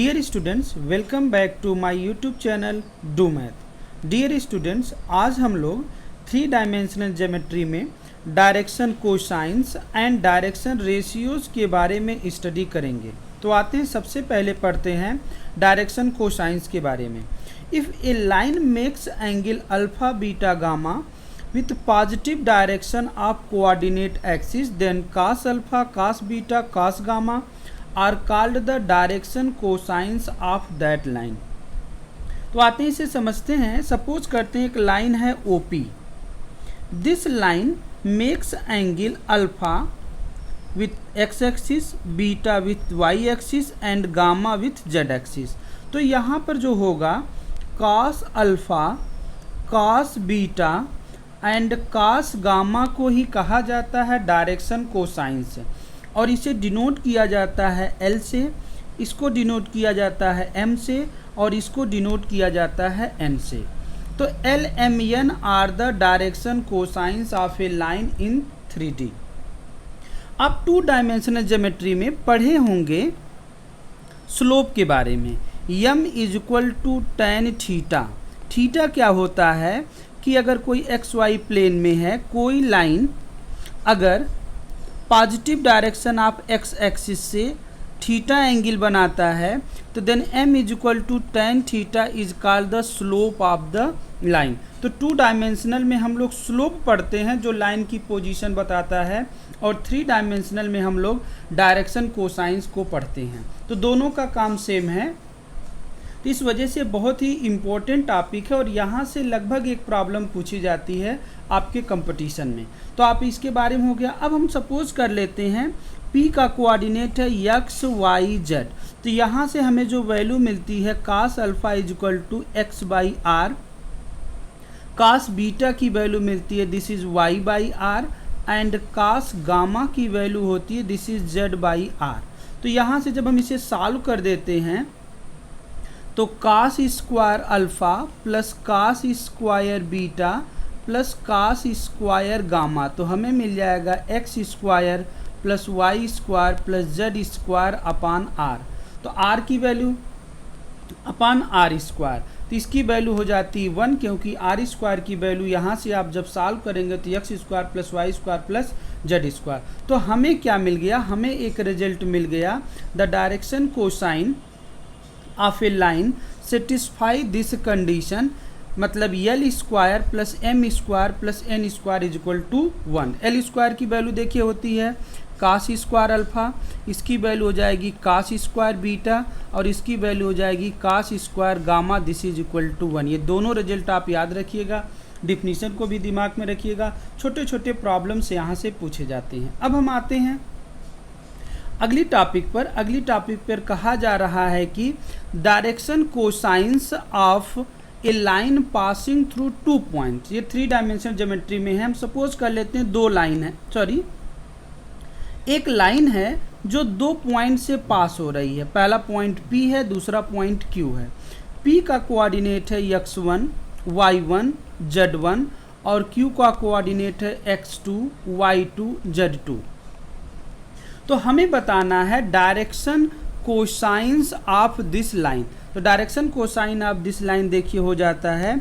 Dear students, welcome back to my YouTube channel do math. Dear students, आज हम लोग 3 dimensional geometry में direction cosines and direction ratios के बारे में स्टडी करेंगे। तो आते हैं, सबसे पहले पढ़ते हैं डायरेक्शन कोसाइंस के बारे में। If a line makes angle alpha beta gamma with positive direction of coordinate axis, then cos alpha, cos beta, cos gamma are called the direction cosines of that line। तो आते हैं, इसे समझते हैं। Suppose करते हैं एक लाइन है OP। This line makes angle alpha with x axis, beta with y axis and gamma with z axis. तो यहाँ पर जो होगा cos alpha, cos beta and cos gamma को ही कहा जाता है डायरेक्शन कोसाइंस, और इसे डिनोट किया जाता है L से, इसको डिनोट किया जाता है M से, और इसको डिनोट किया जाता है N से। तो L, M, N are the direction cosines of a line in 3D। आप 2 डायमेंशनल ज्योमेट्री में पढ़े होंगे स्लोप के बारे में। m is equal to tan theta. Theta क्या होता है कि अगर कोई XY प्लेन में है, कोई लाइन अगर positive direction of x axis से थीटा एंगल बनाता है, तो then m is equal to tan theta is called the slope of the line. तो 2 डायमेंशनल में हम लोग स्लोप पढ़ते हैं जो लाइन की पोजीशन बताता है, और 3 डायमेंशनल में हम लोग डायरेक्शन कोसाइंस को पढ़ते हैं। तो दोनों का काम सेम है। तो इस वजह से बहुत ही इम्पोर्टेंट टॉपिक है, और यहाँ से लगभग एक प्रॉब्लम पूछी जाती है आपके कंपटीशन में। तो आप इसके बारे में हो गया। अब हम सपोज कर लेते हैं P का कोऑर्डिनेट है x, y, z। तो यहाँ से हमें जो वैल्यू मिलती है cos alpha is equal to x by R, cos beta की वैल्यू मिलती है this is y by R, and cos gamma की वैल्यू होती है this is z by R. तो यहाँ से जब हम इसे सॉल्व कर देते हैं तो cos square alpha plus cos square beta plus cos square gamma, तो हमें मिल जाएगा x square plus Y square plus Z square upon R. तो r की वैल्यू अपान आर स्क्वायर, तो इसकी वैल्यू हो जाती है 1, क्योंकि आर स्क्वायर की वैल्यू यहाँ से आप जब सॉल्व करेंगे तो x square plus Y square plus Z square. तो हमें क्या मिल गया? हमें एक रिजल्ट मिल गया, the direction cosine of a line satisfy this condition, मतलब L square plus M square plus N square is equal to 1। L square की वैल्यू देखिए होती है cos स्क्वायर अल्फ़ा, इसकी वैल्यू हो जाएगी cos स्क्वायर बीटा, और इसकी वैल्यू हो जाएगी cos square gamma, this is equal to 1। ये दोनों रिजल्ट आप याद रखिएगा, डिफिनीशन को भी दिमाग में रखिएगा, छोटे छोटे प्रॉब्लम्स यहाँ से पूछे जाते हैं। अब हम आते हैं अगली टॉपिक पर कहा जा रहा है कि direction cosines of a line passing through 2 points. ये 3 डायमेंशनल ज्योमेट्री में है। हम सपोज कर लेते हैं 2 लाइन है, एक लाइन है जो 2 पॉइंट से पास हो रही है। पहला पॉइंट P है, दूसरा पॉइंट Q है। P का कोऑर्डिनेट है x1, y1, z1, और Q का कोऑर्डिनेट है x2, y2, z2। तो हमें बताना है direction cosines of this line. तो direction cosine of this line देखिए हो जाता है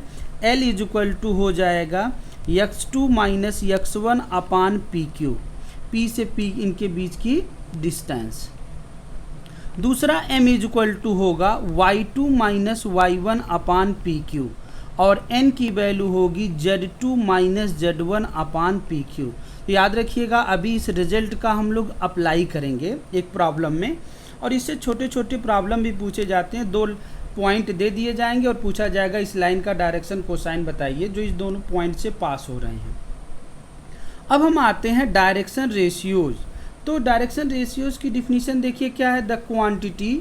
L इज इक्वल टू हो जाएगा x2 माइनस x1 अपान पी क्यू, P से P इनके बीच की डिस्टेंस। दूसरा M इज इक्वल टू होगा y2 माइनस y1 अपान पी क्यू, और N की वैल्यू होगी Z2 माइनस Z1 अपान पी क्यू। तो याद रखिएगा, अभी इस रिजल्ट का हम लोग अप्लाई करेंगे एक प्रॉब्लम में, और इससे छोटे छोटे प्रॉब्लम भी पूछे जाते हैं। 2 पॉइंट दे दिए जाएंगे और पूछा जाएगा इस लाइन का डायरेक्शन कोसाइन बताइए जो इस दोनों पॉइंट से पास हो रहे हैं। अब हम आते हैं डायरेक्शन रेशियोज। तो डायरेक्शन रेशियोज की डिफिनीशन देखिए क्या है, the quantity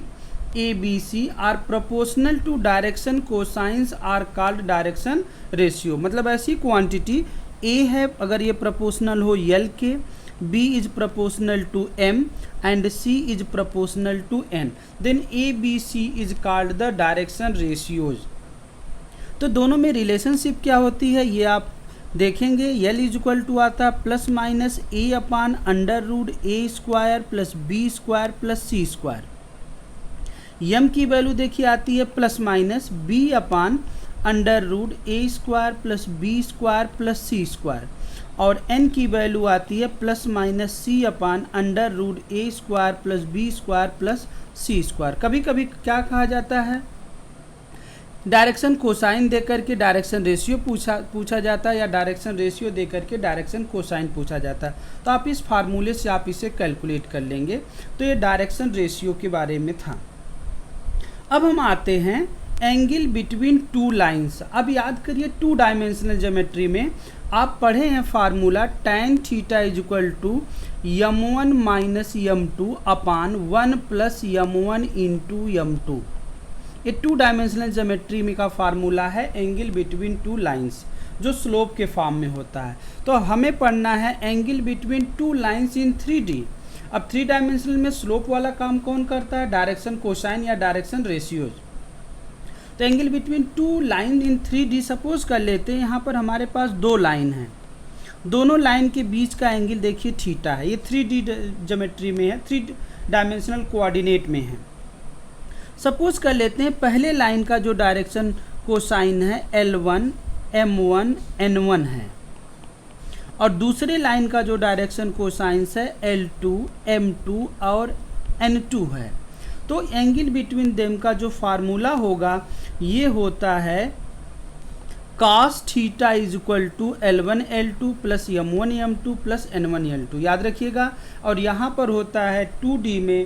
A B C are proportional to direction cosines are called direction ratio. मतलब ऐसी क्वांटिटी A है अगर ये प्रोपोर्शनल हो L के, B is proportional to M and C is proportional to N, then ABC is called the direction ratios. तो दोनों में रिलेशनशिप क्या होती है ये आप देखेंगे। L इज इक्वल टू आता है plus minus A upon under root A square plus B square plus C square. M की वैल्यू देखिए आती है plus minus B upon under root A square plus B square plus C square, और N की value आती है plus minus C upon under root A square plus B square plus C square. कभी कभी क्या कहा जाता है, डायरेक्शन कोसाइन दे करके डायरेक्शन रेशियो पूछा जाता है, या डायरेक्शन रेशियो दे करके डायरेक्शन कोसाइन पूछा जाता है। तो आप इस फार्मूले से आप इसे कैलकुलेट कर लेंगे। तो ये डायरेक्शन रेशियो के बारे में था। अब हम आते हैं एंगल बिटवीन टू लाइंस। अब याद करिए, टू डायमेंशनल ज्योमेट्री में आप पढ़े हैं formula tan theta is equal to m1 minus m2 upon 1 plus m1 into m2। ये टू डायमेंशनल ज्योमेट्री में का फार्मूला है एंगल बिटवीन टू लाइंस, जो स्लोप के फॉर्म में होता है। तो हमें पढ़ना है angle between two lines in 3D। अब 3 डायमेंशनल में स्लोप वाला काम कौन करता है, डायरेक्शन कोसाइन या डायरेक्शन रेशियोज। तो angle between to line in 3D suppose कर लेते हैं, यहाँ पर हमारे पास दो लाइन हैं, दोनों लाइन के बीच का एंगल देखिए थीटा है। ये 3D ज्योमेट्री में है, 3 डायमेंशनल कोऑर्डिनेट में है। सपोज कर लेते हैं पहले लाइन का जो डायरेक्शन कोसाइन है L1 M1 N1 है, और दूसरे लाइन का जो डायरेक्शन कोसाइंस है L2 M2 और N2 है। तो एंगल बिटवीन देम का जो फार्मूला होगा ये होता है cos theta is equal to L1 L2 plus M1 M2 plus N1 L2, याद रखिएगा। और यहाँ पर होता है 2D में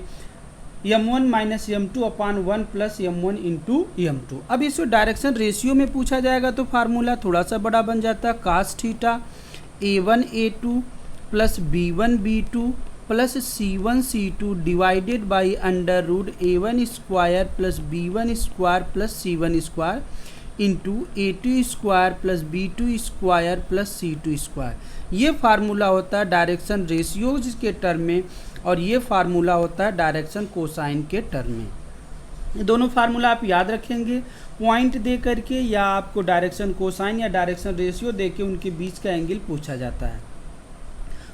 m1 minus m2 upon 1 plus m1 into m2। अब इसको डायरेक्शन रेशियो में पूछा जाएगा तो फार्मूला थोड़ा सा बड़ा बन जाता है, cos theta a1 a2 plus b1 b2 plus c1 c2 divided by under root a1 square plus b1 square plus c1 square into a2 square plus b2 square plus c2 square. ये formula होता है direction ratios के term में, और ये formula होता है direction cosine के टर्म में। ये दोनों फार्मूला आप याद रखेंगे पॉइंट दे करके, या आपको डायरेक्शन कोसाइन या डायरेक्शन रेशियो दे के उनके बीच का एंगल पूछा जाता है।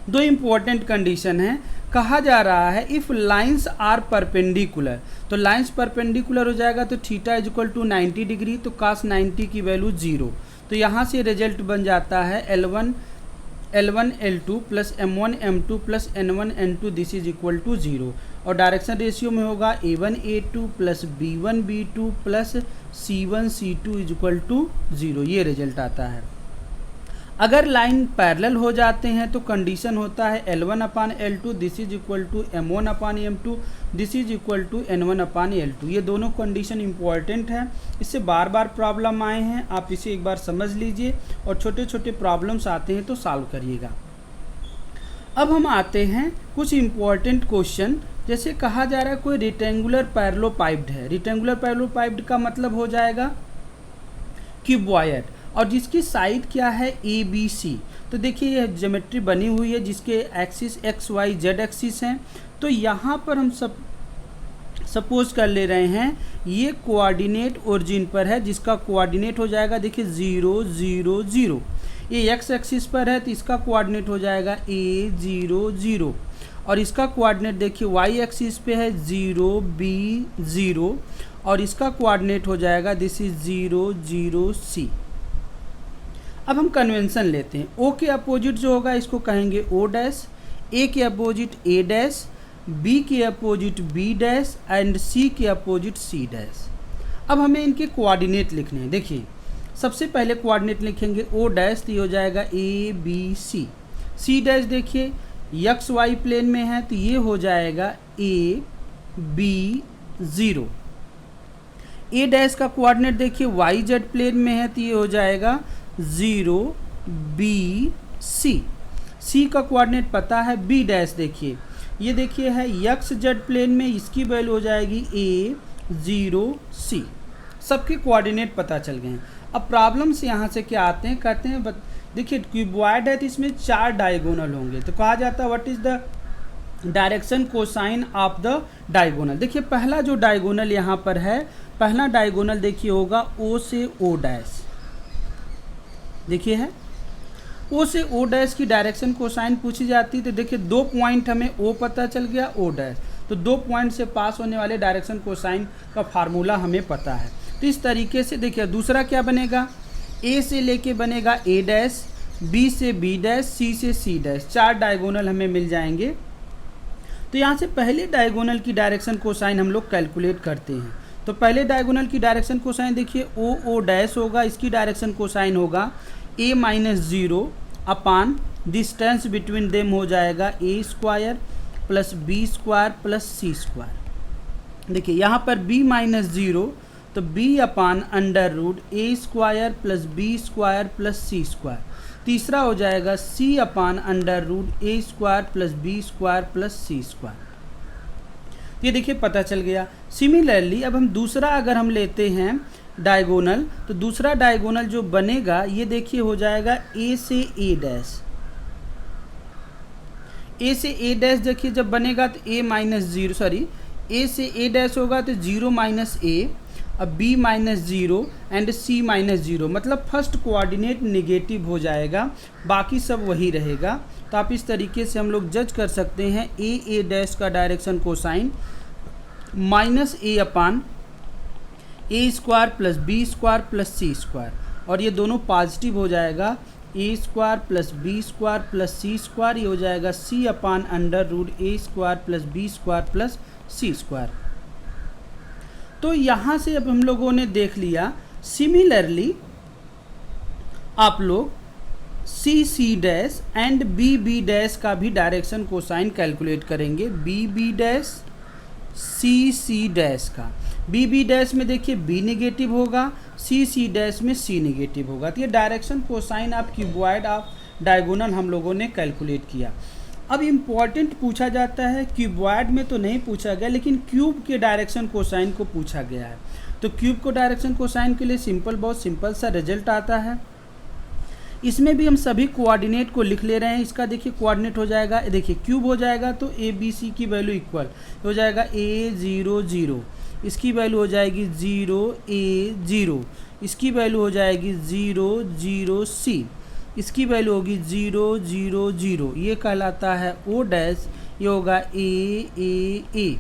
दो इम्पोर्टेंट कंडीशन है, कहा जा रहा है इफ़ लाइंस आर परपेंडिकुलर, तो लाइंस परपेंडिकुलर हो जाएगा तो theta is equal to 90 degree, तो cos 90 की वैल्यू 0। तो यहाँ से रिजल्ट बन जाता है L1 L2 plus M1 M2 plus N1 N2 this is equal to 0। और डायरेक्शन रेशियो में होगा A1 A2 plus B1 B2 plus C1 C2 is equal to 0, ये रिजल्ट आता है। अगर लाइन पैरेलल हो जाते हैं तो कंडीशन होता है L1 upon L2 this is equal to M1 upon M2 this is equal to N1 upon L2। ये दोनों कंडीशन इंपॉर्टेंट है, इससे बार बार प्रॉब्लम आए हैं, आप इसे एक बार समझ लीजिए और छोटे छोटे प्रॉब्लम्स आते हैं तो सॉल्व करिएगा। अब हम आते हैं कुछ इम्पॉर्टेंट क्वेश्चन, जैसे कहा जा रहा है कोई रेक्टेंगुलर पैरेललोपाइप्ड है। रेक्टेंगुलर पैरेललोपाइप्ड का मतलब हो जाएगा क्यूबॉइड, और जिसकी साइड क्या है ABC। तो देखिए यह ज्योमेट्री बनी हुई है जिसके एक्सिस XY Z एक्सिस हैं। तो यहाँ पर हम सपोज कर ले रहे हैं ये कोऑर्डिनेट ओरिजिन पर है, जिसका कोऑर्डिनेट हो जाएगा देखिए 0 0 0। ये x एक्सिस पर है तो इसका कोऑर्डिनेट हो जाएगा A 0 0, और इसका कोऑर्डिनेट देखिए y एक्सिस पे है 0 B 0, और इसका कोऑर्डिनेट हो जाएगा दिस इज 0 0 C। अब हम कन्वेंशन लेते हैं, O के अपोजिट जो होगा इसको कहेंगे O डैश, A के अपोजिट A डैश, B के opposite B dash and C के अपोजिट C डैश। अब हमें इनके कोऑर्डिनेट लिखने हैं। देखिए सबसे पहले कोऑर्डिनेट लिखेंगे O डैश, तो ये हो जाएगा A B C। C dash देखिए एक्स वाई प्लेन में है तो ये हो जाएगा A B 0। A डैश का कोऑर्डिनेट देखिए वाई जेड प्लेन में है तो ये हो जाएगा 0 B C। C का कोऑर्डिनेट पता है B डैश, देखिए ये है एक्स जेड प्लेन में, इसकी वैल्यू हो जाएगी A 0 C। सबके कोऑर्डिनेट पता चल गए हैं। अब प्रॉब्लम से यहाँ से क्या आते हैं, कहते हैं देखिए क्यूबॉइड है तो इसमें 4 डायगोनल होंगे, तो कहा जाता है what is the direction cosine of the diagonal. देखिए पहला जो डायगोनल यहाँ पर है, पहला डायगोनल देखिए होगा O से O डैश, देखिए है O से O डैश की डायरेक्शन कोसाइन पूछी जाती है। तो देखिए 2 पॉइंट हमें O पता चल गया O डैश, तो 2 पॉइंट से पास होने वाले डायरेक्शन कोसाइन का फार्मूला हमें पता है। तो इस तरीके से देखिए दूसरा क्या बनेगा, ए से लेके बनेगा ए डैश, बी से बी डैश, सी से सी डैश, 4 डायगोनल हमें मिल जाएंगे। तो यहाँ से पहले डायगोनल की डायरेक्शन कोसाइन हम लोग कैलकुलेट करते हैं। तो पहले डायगोनल की डायरेक्शन कोसाइन देखिए ओ ओ डैश होगा, इसकी डायरेक्शन कोसाइन होगा a minus 0 upon distance between them हो जाएगा A square plus B square plus C square. देखिए यहाँ पर b माइनस 0 तो b upon under root A square plus B square plus C square. तीसरा हो जाएगा c upon under root A square plus B square plus C square. ये देखिए पता चल गया। सिमिलरली अब हम दूसरा अगर हम लेते हैं डायगोनल, तो दूसरा डायगोनल जो बनेगा ये देखिए हो जाएगा ए से ए डैश। ए से ए डैश देखिए जब बनेगा तो ए माइनस 0 सॉरी ए से ए डैश होगा तो 0 माइनस ए, अब B minus 0 and C minus 0, मतलब फर्स्ट कोऑर्डिनेट नेगेटिव हो जाएगा, बाकी सब वही रहेगा। तो आप इस तरीके से हम लोग जज कर सकते हैं ए डैश का direction cosine minus A upon A square plus B square plus C square, और ये दोनों पॉजिटिव हो जाएगा, A square plus B square plus C square, ये हो जाएगा C upon under root A square plus B square plus C square. तो यहाँ से अब हम लोगों ने देख लिया। सिमिलरली आप लोग C C dash and B B dash का भी डायरेक्शन कोसाइन कैलकुलेट करेंगे। B B dash C C dash का, बी बी डैश में देखिए बी नेगेटिव होगा, सी सी डैश में सी नेगेटिव होगा। तो ये direction cosine of cuboid of diagonal हम लोगों ने कैलकुलेट किया। अब इम्पॉर्टेंट पूछा जाता है, क्यूबॉइड में तो नहीं पूछा गया लेकिन क्यूब के डायरेक्शन कोसाइन को पूछा गया है। तो क्यूब को डायरेक्शन कोसाइन के लिए बहुत सिंपल सा रिजल्ट आता है। इसमें भी हम सभी कोऑर्डिनेट को लिख ले रहे हैं। इसका देखिए कोऑर्डिनेट हो जाएगा, देखिए क्यूब हो जाएगा तो ए बी सी की वैल्यू इक्वल हो जाएगा a 0 0, इसकी वैल्यू हो जाएगी 0 a 0, इसकी वैल्यू हो जाएगी 0 0 c, इसकी वैल्यू होगी 0 0 0, ये कहलाता है ओ डैश, ये होगा ए,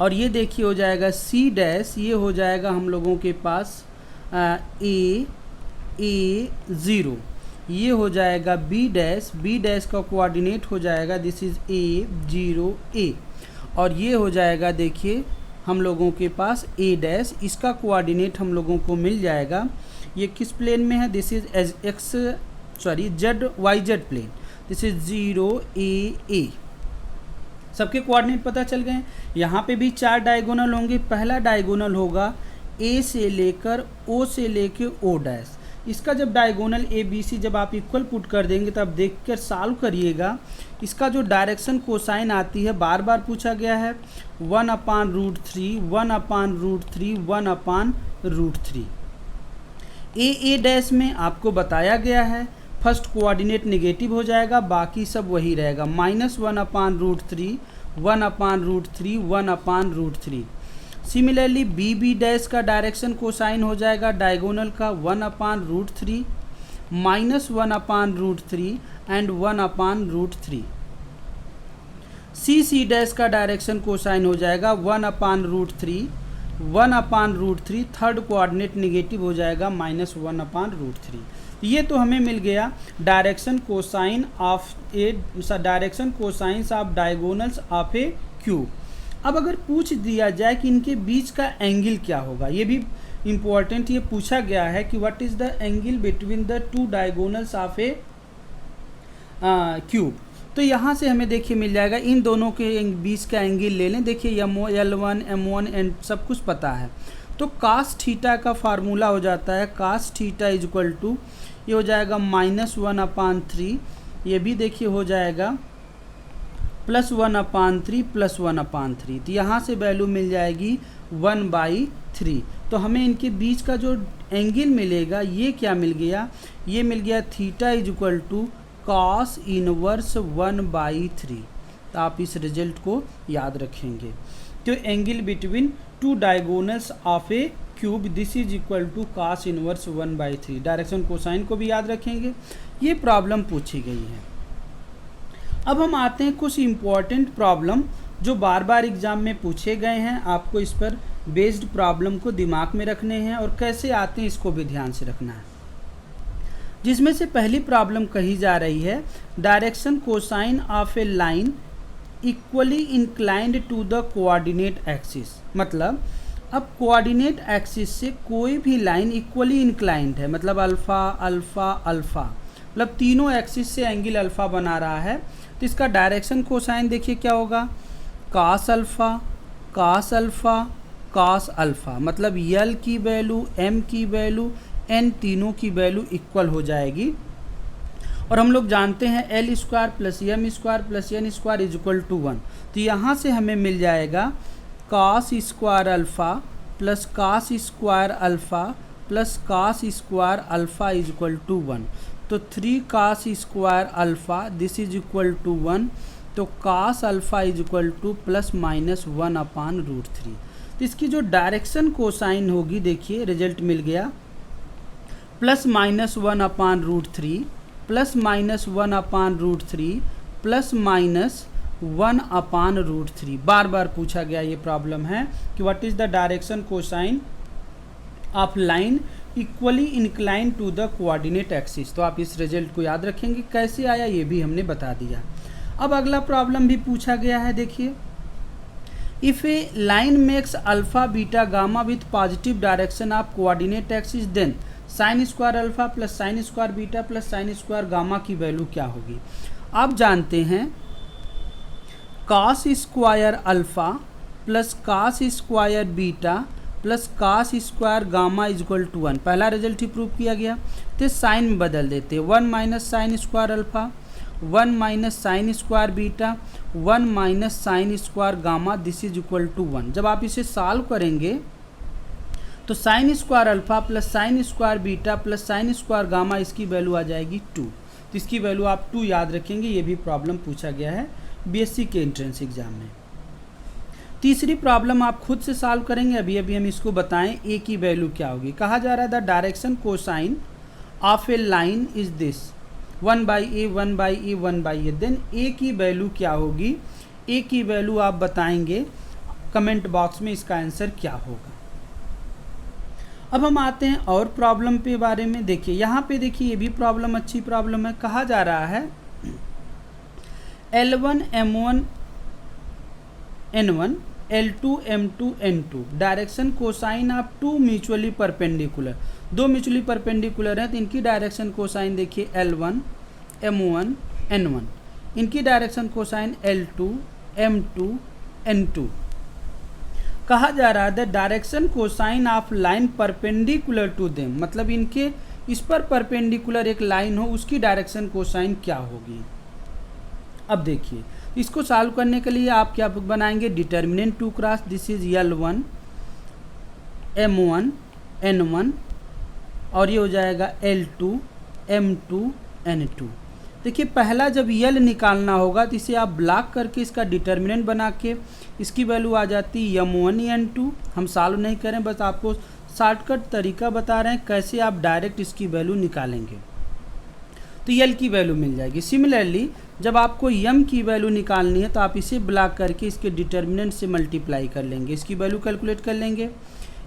और ये देखिए हो जाएगा सी डैश, ये हो जाएगा हम लोगों के पास ए 0, ये हो जाएगा बी डैश का कोऑर्डिनेट हो जाएगा दिस इज़ ए 0 a, और ये हो जाएगा देखिए हम लोगों के पास ए डैश, इसका कोऑर्डिनेट हम लोगों को मिल जाएगा। ये किस प्लेन में है, this is Z Y Z plane, this is 0 a। सबके कोऑर्डिनेट पता चल गए। यहाँ पे भी 4 डायगोनल होंगे। पहला डायगोनल होगा ए से लेकर ओ से लेकर ओ डैश। इसका जब डायगोनल ए बी सी जब आप इक्वल पुट कर देंगे तब देख कर सॉल्व करिएगा। इसका जो डायरेक्शन कोसाइन आती है, बार बार पूछा गया है, 1/√3 1/√3 1/√3। ए डैश में आपको बताया गया है फर्स्ट कोऑर्डिनेट नेगेटिव हो जाएगा, बाकी सब वही रहेगा, -1/√3 1/√3 1/√3। सिमिलरली बी बी डैश का डायरेक्शन कोसाइन हो जाएगा डायगोनल का 1/√3 -1/√3 एंड 1/√3। सी सी डैश का डायरेक्शन कोसाइन हो जाएगा 1/√3 1/√3, थर्ड कोऑर्डिनेट नेगेटिव हो जाएगा -1/√3। ये तो हमें मिल गया direction cosine of diagonals of a cube. अब अगर पूछ दिया जाए कि इनके बीच का एंगल क्या होगा, ये भी इम्पोर्टेंट, ये पूछा गया है कि what is the angle between the 2 diagonals of a cube. तो यहाँ से हमें देखिए मिल जाएगा, इन दोनों के बीच का एंगल ले लें। देखिए L1 M1 एंड सब कुछ पता है। तो कास थीटा का फार्मूला हो जाता है cos theta is equal to, ये हो जाएगा -1/3, ये भी देखिए हो जाएगा +1/3 +1/3। तो यहाँ से वैल्यू मिल जाएगी 1/3। तो हमें इनके बीच का जो एंगल मिलेगा ये क्या मिल गया, ये मिल गया theta is equal to cos inverse 1/3। तो आप इस रिजल्ट को याद रखेंगे। तो angle between 2 diagonals of a cube this is equal to cos inverse 1/3। Direction cosine को भी याद रखेंगे। ये प्रॉब्लम पूछी गई है। अब हम आते हैं कुछ इम्पॉर्टेंट प्रॉब्लम जो बार बार एग्ज़ाम में पूछे गए हैं, आपको इस पर बेस्ड प्रॉब्लम को दिमाग में रखने हैं और कैसे आते हैं इसको भी ध्यान से रखना है। जिसमें से पहली प्रॉब्लम कही जा रही है, direction cosine of a line equally inclined to the coordinate axis. मतलब अब कोऑर्डिनेट एक्सिस से कोई भी लाइन इक्वली इंक्लाइंड है, मतलब अल्फ़ा अल्फ़ा अल्फ़ा, मतलब तीनों एक्सिस से एंगल अल्फ़ा बना रहा है, तो इसका डायरेक्शन कोसाइन देखिए क्या होगा, cos alpha cos alpha cos alpha. मतलब यल की वैल्यू, एम की वैल्यू, एन तीनों की वैल्यू इक्वल हो जाएगी। और हम लोग जानते हैं L square plus M square plus N square is equal to 1। तो यहाँ से हमें मिल जाएगा cos square alpha plus cos square alpha plus cos square alpha is equal to 1। तो 3 cos square alpha this is equal to 1। तो cos alpha is equal to plus minus 1/√3। तो इसकी जो डायरेक्शन कोसाइन होगी, देखिए रिजल्ट मिल गया, plus minus 1/√3 plus minus 1/√3 plus minus 1/√3। बार बार पूछा गया ये प्रॉब्लम है कि what is the direction cosine of line equally incline to the coordinate axis. तो आप इस रिजल्ट को याद रखेंगे, कैसे आया ये भी हमने बता दिया। अब अगला प्रॉब्लम भी पूछा गया है, देखिए, if a line makes alpha beta gamma with positive direction of coordinate axis, then sine square alpha plus sine square beta plus sine square gamma की वैल्यू क्या होगी। आप जानते हैं cos square alpha plus cos square beta plus cos square gamma is equal to 1। पहला result ही prove किया गया, तो साइन में बदल देते, 1 minus sine square alpha 1 minus sine square beta 1 minus sine square gamma this is equal to 1। जब आप इसे सॉल्व करेंगे तो sine square alpha plus sine square beta plus sine square gamma, इसकी वैल्यू आ जाएगी 2। तो इसकी वैल्यू आप 2 याद रखेंगे, ये भी प्रॉब्लम पूछा गया है बीएससी के एंट्रेंस एग्जाम में। तीसरी प्रॉब्लम आप खुद से सॉल्व करेंगे, अभी अभी हम इसको बताएं ए की वैल्यू क्या होगी। कहा जा रहा है the direction cosine of a line is this 1/a 1/a 1/a, then A की वैल्यू क्या होगी। ए की वैल्यू आप बताएंगे कमेंट बॉक्स में, इसका आंसर क्या होगा। अब हम आते हैं और प्रॉब्लम पे बारे में। देखिए यहाँ पे देखिए, ये भी प्रॉब्लम अच्छी प्रॉब्लम है। कहा जा रहा है L1 M1 N1 L2 M2 N2 direction cosine of 2 mutually perpendicular. 2 mutually perpendicular हैं, तो इनकी डायरेक्शन कोसाइन देखिए L1 M1 N1, इनकी direction cosine L2 M2 N2। कहा जा रहा है the direction cosine of line perpendicular to them, मतलब इनके इस पर परपेंडिकुलर एक लाइन हो, उसकी डायरेक्शन कोसाइन क्या होगी। अब देखिए, इसको सॉल्व करने के लिए आप क्या बनाएंगे, determinant 2 cross, this is L1 M1 N1 और ये हो जाएगा L2 M2 N2। देखिए पहला जब यल निकालना होगा तो इसे आप ब्लॉक करके इसका डिटर्मिनेंट बना के इसकी वैल्यू आ जाती है M1 N2। हम सॉल्व नहीं करें, बस आपको शॉर्टकट तरीका बता रहे हैं कैसे आप डायरेक्ट इसकी वैल्यू निकालेंगे, तो यल की वैल्यू मिल जाएगी। सिमिलरली जब आपको यम की वैल्यू निकालनी है तो आप इसे ब्लॉक करके इसके डिटर्मिनेंट से मल्टीप्लाई कर लेंगे, इसकी वैल्यू कैलकुलेट कर लेंगे।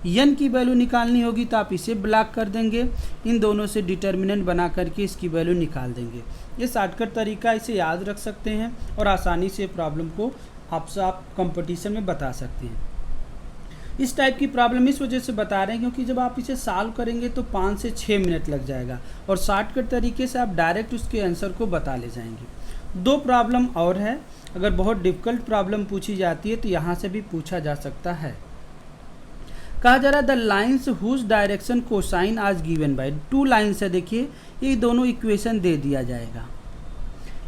यन की वैल्यू निकालनी होगी तो आप इसे ब्लॉक कर देंगे, इन दोनों से डिटर्मिनेंट बना करके इसकी वैल्यू निकाल देंगे। ये शॉर्टकट तरीका, इसे याद रख सकते हैं और आसानी से प्रॉब्लम को आप कंपटीशन में बता सकते हैं। इस टाइप की प्रॉब्लम इस वजह से बता रहे हैं क्योंकि जब आप इसे सॉल्व करेंगे तो 5 से 6 मिनट लग जाएगा और शॉर्टकट तरीके से आप डायरेक्ट उसके आंसर को बता ले जाएंगे। 2 प्रॉब्लम और है, अगर बहुत डिफ़िकल्ट प्रॉब्लम पूछी जाती है तो यहाँ से भी पूछा जा सकता है। कहा जा रहा है the lines whose direction cosine are given by, 2 lines है, देखिए ये दोनों इक्वेशन दे दिया जाएगा।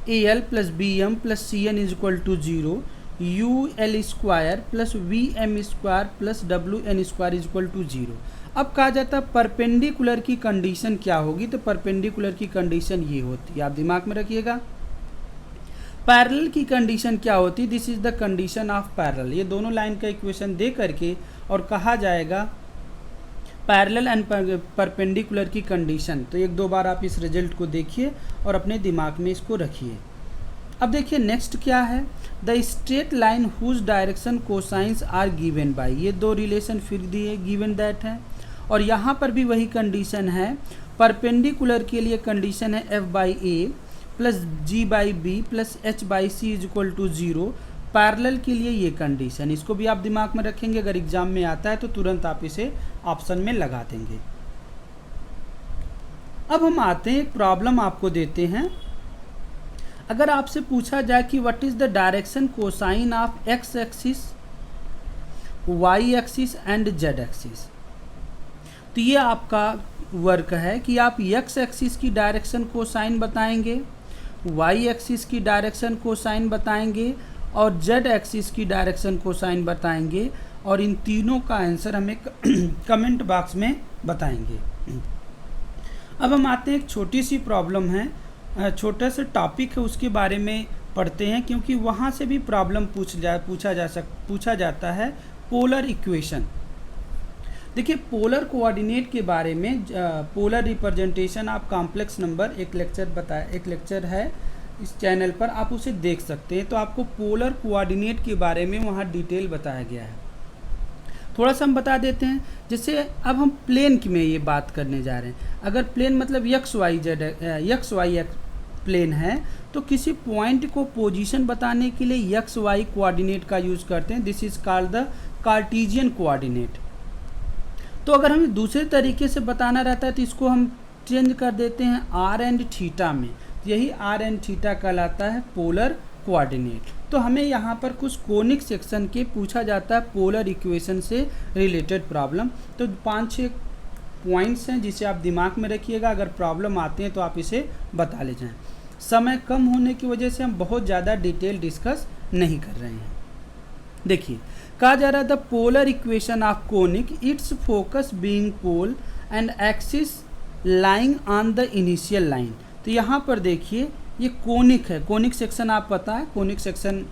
AL plus BM plus CN is equal to 0, UL square plus VM square plus WN square is equal to 0। अब कहा जाता है परपेंडिकुलर की कंडीशन क्या होगी, तो परपेंडिकुलर की कंडीशन ये होती है, आप दिमाग में रखिएगा। पैरेलल की कंडीशन क्या होती है, this is the condition of parallel. ये दोनों लाइन का इक्वेशन दे करके और कहा जाएगा पैरेलल एंड परपेंडिकुलर की कंडीशन। तो 1-2 बार आप इस रिजल्ट को देखिए और अपने दिमाग में इसको रखिए। अब देखिए नेक्स्ट क्या है, the straight line whose direction cosines are given by, ये दो रिलेशन फिर दिए गिवन दैट है। और यहाँ पर भी वही कंडीशन है, परपेंडिकुलर के लिए कंडीशन है F by A plus G by B plus H by C is equal to 0। Parallel के लिए ये कंडीशन, इसको भी आप दिमाग में रखेंगे, अगर एग्जाम में आता है तो तुरंत आप इसे ऑप्शन में लगा देंगे। अब हम आते हैं, एक प्रॉब्लम आपको देते हैं। अगर आपसे पूछा जाए कि what is the direction cosine of X axis, Y axis and Z axis, तो ये आपका वर्क है कि आप एक्स एक्सिस की डायरेक्शन कोसाइन बताएंगे, वाई एक्सिस की डायरेक्शन कोसाइन बताएंगे और जेड एक्सिस की डायरेक्शन कोसाइन बताएंगे, और इन तीनों का आंसर हमें कमेंट बॉक्स में बताएंगे। अब हम आते हैं, एक छोटी सी प्रॉब्लम है, छोटा सा टॉपिक है, उसके बारे में पढ़ते हैं, क्योंकि वहाँ से भी प्रॉब्लम पूछा जाता है। पोलर इक्वेशन, देखिए पोलर कोऑर्डिनेट के बारे में, polar representation of complex number, एक लेक्चर है इस चैनल पर, आप उसे देख सकते हैं। तो आपको पोलर कोऑर्डिनेट के बारे में वहाँ डिटेल बताया गया है। थोड़ा सा हम बता देते हैं, जैसे अब हम प्लेन में ये बात करने जा रहे हैं। अगर प्लेन मतलब एक्स वाई प्लेन है, तो किसी पॉइंट को पोजीशन बताने के लिए एक्स वाई कोऑर्डिनेट का यूज़ करते हैं, this is called the Cartesian coordinate. तो अगर हमें दूसरे तरीके से बताना रहता है तो इसको हम चेंज कर देते हैं आर एंड थीटा में, यही आर एंड थीटा कहलाता है पोलर कोऑर्डिनेट। तो हमें यहाँ पर कुछ कोनिक सेक्शन के पूछा जाता है पोलर इक्वेशन से रिलेटेड प्रॉब्लम। तो 5-6 पॉइंट्स हैं जिसे आप दिमाग में रखिएगा, अगर प्रॉब्लम आते हैं तो आप इसे बता ले जाएँ। समय कम होने की वजह से हम बहुत ज़्यादा डिटेल डिस्कस नहीं कर रहे हैं। देखिए कहा जा रहा है the polar equation of conic, its focus being pole and axis lying on the initial line. तो यहाँ पर देखिए ये कोनिक है, कोनिक सेक्शन आप पता है, कोनिक सेक्शन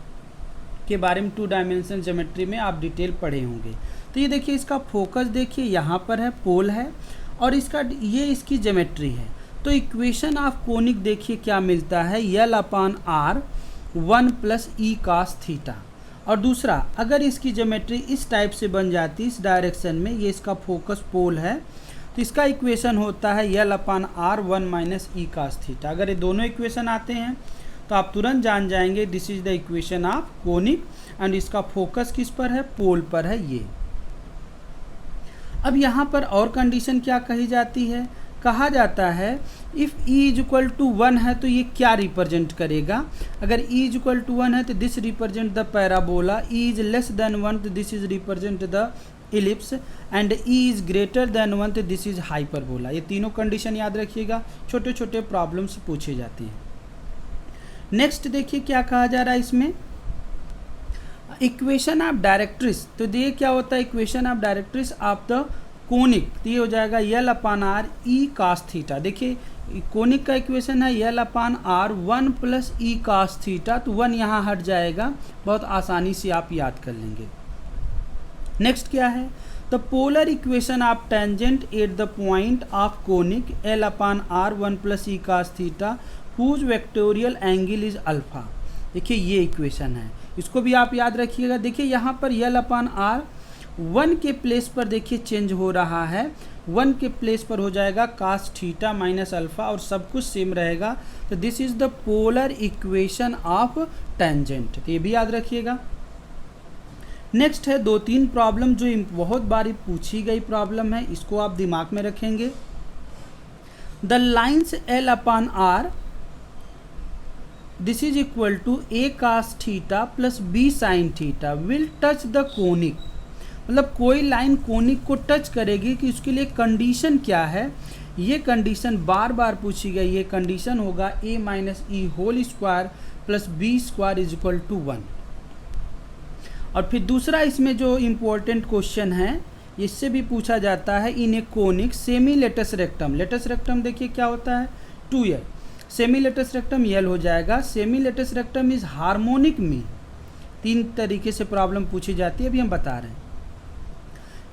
के बारे में 2 डायमेंशन ज्योमेट्री में आप डिटेल पढ़े होंगे। तो ये देखिए इसका फोकस देखिए यहाँ पर है, पोल है, और ये इसकी ज्योमेट्री है। तो इक्वेशन ऑफ कोनिक देखिए क्या मिलता है, L/R 1 + E cos थीटा। और दूसरा, अगर इसकी ज्योमेट्री इस टाइप से बन जाती, इस डायरेक्शन में, ये इसका फोकस पोल है, तो इसका इक्वेशन होता है L/R 1 - E cos थीटा। अगर ये दोनों इक्वेशन आते हैं तो आप तुरंत जान जाएंगे this is the equation of conic, and इसका फोकस किस पर है, पोल पर है ये। अब यहाँ पर और कंडीशन क्या कही जाती है, कहा जाता है इफ़ E = 1 है तो ये क्या रिप्रेजेंट करेगा। अगर E = 1 है तो this represent the parabola, E is less than 1 तो this is represent the ellipse, and E is greater than 1 तो दिस इज हाइपरबोला। ये तीनों कंडीशन याद रखिएगा, छोटे छोटे प्रॉब्लम्स पूछे जाते हैं। नेक्स्ट देखिए क्या कहा जा रहा है इसमें, इक्वेशन ऑफ डायरेक्ट्रिस। तो ये क्या होता है, equation of directrix of the conic, तो ये हो जाएगा L/R E cos थीटा। देखिए कोनिक का इक्वेशन है L/R 1 + E cos थीटा, तो 1 यहाँ हट जाएगा, बहुत आसानी से आप याद कर लेंगे। नेक्स्ट क्या है, the polar equation of tangent at the point of conic L/R 1 + E cos theta whose vectorial angle is alpha. देखिए ये इक्वेशन है, इसको भी आप याद रखिएगा। देखिए यहाँ पर L/R 1 के प्लेस पर देखिए चेंज हो रहा है, 1 के प्लेस पर हो जाएगा cos थीटा - अल्फा, और सब कुछ सेम रहेगा। तो this is the polar equation of tangent, तो ये भी याद रखिएगा। नेक्स्ट है 2-3 प्रॉब्लम जो बहुत बारी पूछी गई प्रॉब्लम है, इसको आप दिमाग में रखेंगे। The lines L/R this is equal to A cos theta + B sin theta will touch the conic. मतलब कोई लाइन कोनिक को टच करेगी कि उसके लिए कंडीशन क्या है, ये कंडीशन बार बार पूछी गई। ये कंडीशन होगा A - E whole square + B square is equal to 1। और फिर दूसरा इसमें जो इम्पोर्टेंट क्वेश्चन है, इससे भी पूछा जाता है in a conic semi latus rectum. Latus rectum देखिए क्या होता है, 2L, semi latus rectum L हो जाएगा। Semi latus rectum is harmonic mean, 3 तरीके से प्रॉब्लम पूछी जाती है, अभी हम बता रहे हैं।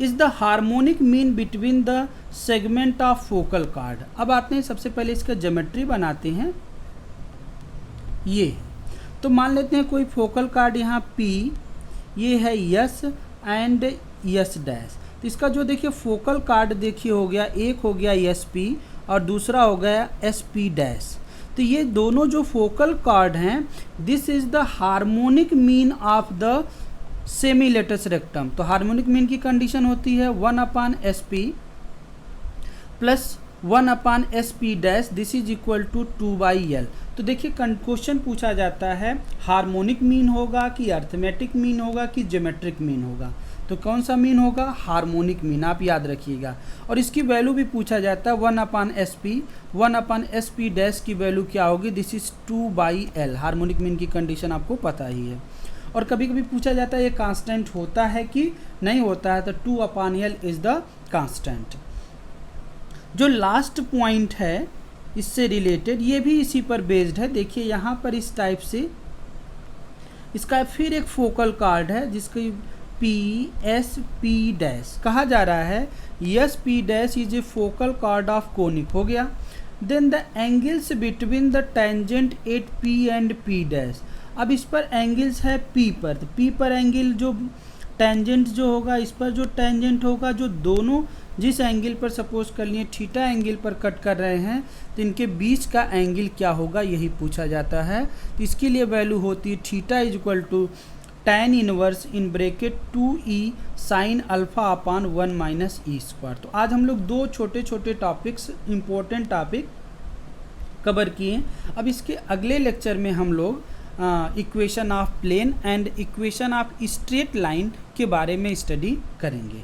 Is the harmonic mean between the segment of focal card. अब आते हैं, सबसे पहले इसका ज्योमेट्री बनाते हैं। ये तो मान लेते हैं कोई फोकल कार्ड यहाँ P, ये है यस एंड यस डैश। तो इसका जो देखिए फोकल कार्ड देखिए हो गया, एक हो गया एस पी और दूसरा हो गया एस पी डैश। तो ये दोनों जो फोकल कार्ड हैं, this is the harmonic mean of the semi latus rectum. तो हार्मोनिक मीन की कंडीशन होती है 1/SP plus 1/SP dash, this is equal to 2/L। तो देखिए क्वेश्चन पूछा जाता है हार्मोनिक मीन होगा कि अर्थमेटिक मीन होगा कि ज्योमेट्रिक मीन होगा। तो कौन सा मीन होगा? हार्मोनिक मीन, आप याद रखिएगा। और इसकी वैल्यू भी पूछा जाता है 1/SP, 1/SP डैश की वैल्यू क्या होगी? This is 2/L। Harmonic mean की कंडीशन आपको पता ही है। और कभी कभी पूछा जाता है ये कांस्टेंट होता है कि नहीं होता है, तो 2/L इज द कांस्टेंट। जो लास्ट पॉइंट है इससे रिलेटेड, ये भी इसी पर बेस्ड है। देखिए यहाँ पर इस टाइप से इसका फिर एक फोकल कार्ड है जिसकी PSP डैश कहा जा रहा है। SP dash is a focal chord of conic हो गया। Then the angles between the tangent at P and P dash. अब इस पर एंगल्स है P पर, तो P पर एंगल जो टेंजेंट जो होगा, इस पर जो टेंजेंट होगा, जो दोनों जिस एंगल पर सपोज कर लिए थीटा एंगल पर कट कर रहे हैं, तो इनके बीच का एंगल क्या होगा, यही पूछा जाता है। तो इसके लिए वैल्यू होती है theta is equal to tan inverse in bracket 2e sine alpha upon 1 minus E square. तो आज हम लोग दो छोटे छोटे टॉपिक्स, इंपॉर्टेंट टॉपिक कवर किए। अब इसके अगले लेक्चर में हम लोग equation of plane and equation of straight line के बारे में स्टडी करेंगे।